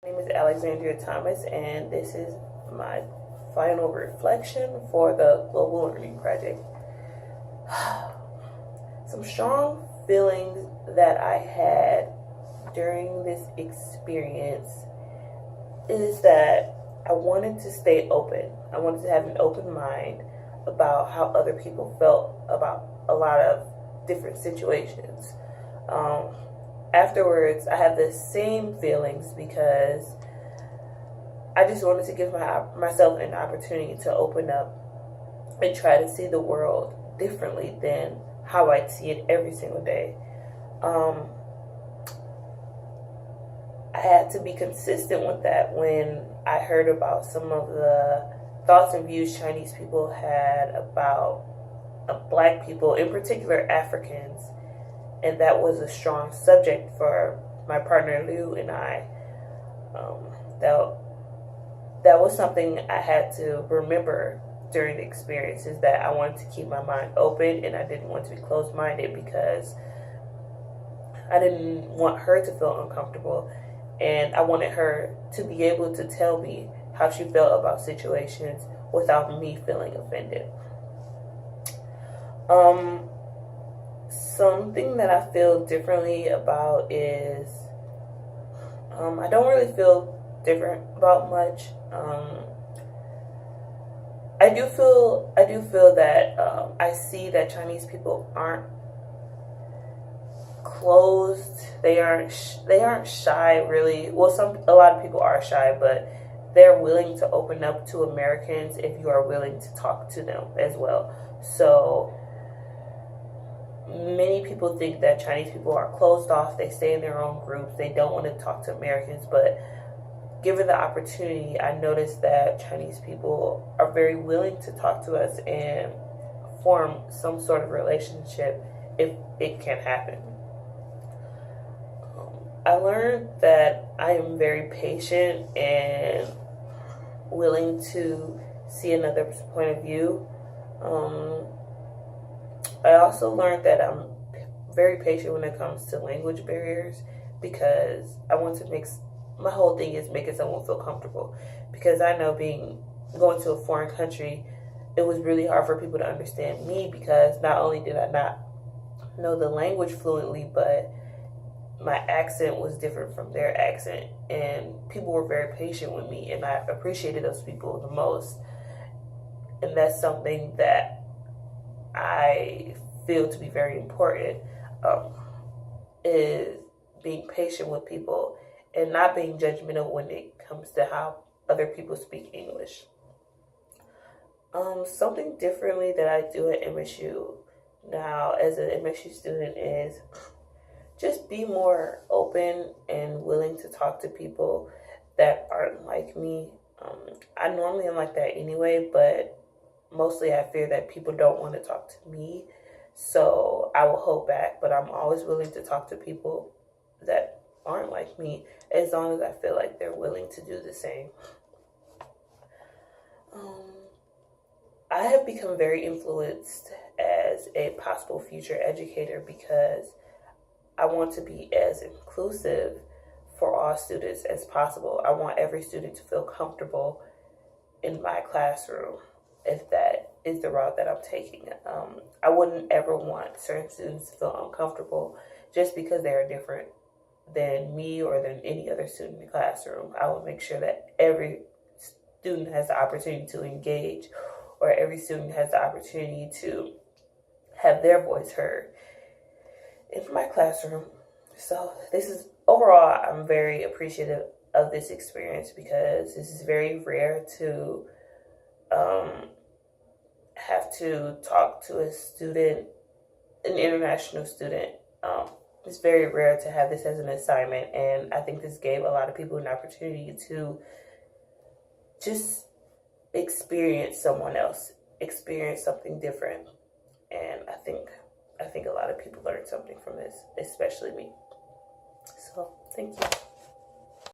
My name is Alexandria Thomas, and this is my final reflection for the Global Learning Project. Some strong feelings that I had during this experience is that I wanted to stay open. I wanted to have an open mind about how other people felt about a lot of different situations. Afterwards, I had the same feelings because I just wanted to give myself an opportunity to open up and try to see the world differently than how I see it every single day. I had to be consistent with that when I heard about some of the thoughts and views Chinese people had about Black people, in particular Africans, and that was a strong subject for my partner Liu and I. That was something I had to remember during the experiences, that I wanted to keep my mind open and I didn't want to be closed-minded because I didn't want her to feel uncomfortable, and I wanted her to be able to tell me how she felt about situations without me feeling offended. Something that I feel differently about is I don't really feel different about much. I do feel that I see that Chinese people aren't closed. They aren't shy, really. Well, a lot of people are shy, but they're willing to open up to Americans if you are willing to talk to them as well. So many people think that Chinese people are closed off. They stay in their own groups. They don't want to talk to Americans, but given the opportunity, I noticed that Chinese people are very willing to talk to us and form some sort of relationship if it can happen. I learned that I am very patient and willing to see another point of view. I also learned that I'm very patient when it comes to language barriers, because I want to my whole thing is making someone feel comfortable, because I know going to a foreign country, it was really hard for people to understand me, because not only did I not know the language fluently, but my accent was different from their accent, and people were very patient with me, and I appreciated those people the most. And that's something that I feel to be very important, is being patient with people and not being judgmental when it comes to how other people speak English. Something differently that I do at MSU now as an MSU student is just be more open and willing to talk to people that aren't like me. I normally am like that anyway, but mostly I fear that people don't want to talk to me, so I will hold back, but I'm always willing to talk to people that aren't like me, as long as I feel like they're willing to do the same. I have become very influenced as a possible future educator because I want to be as inclusive for all students as possible. I want every student to feel comfortable in my classroom, if that is the route that I'm taking. I wouldn't ever want certain students to feel uncomfortable just because they are different than me or than any other student in the classroom. I will make sure that every student has the opportunity to engage, or every student has the opportunity to have their voice heard in my classroom. So overall, I'm very appreciative of this experience, because this is very rare to have to talk to an international student. It's very rare to have this as an assignment, and I think this gave a lot of people an opportunity to just experience someone else, experience something different. And I think a lot of people learned something from this, especially me. So, thank you.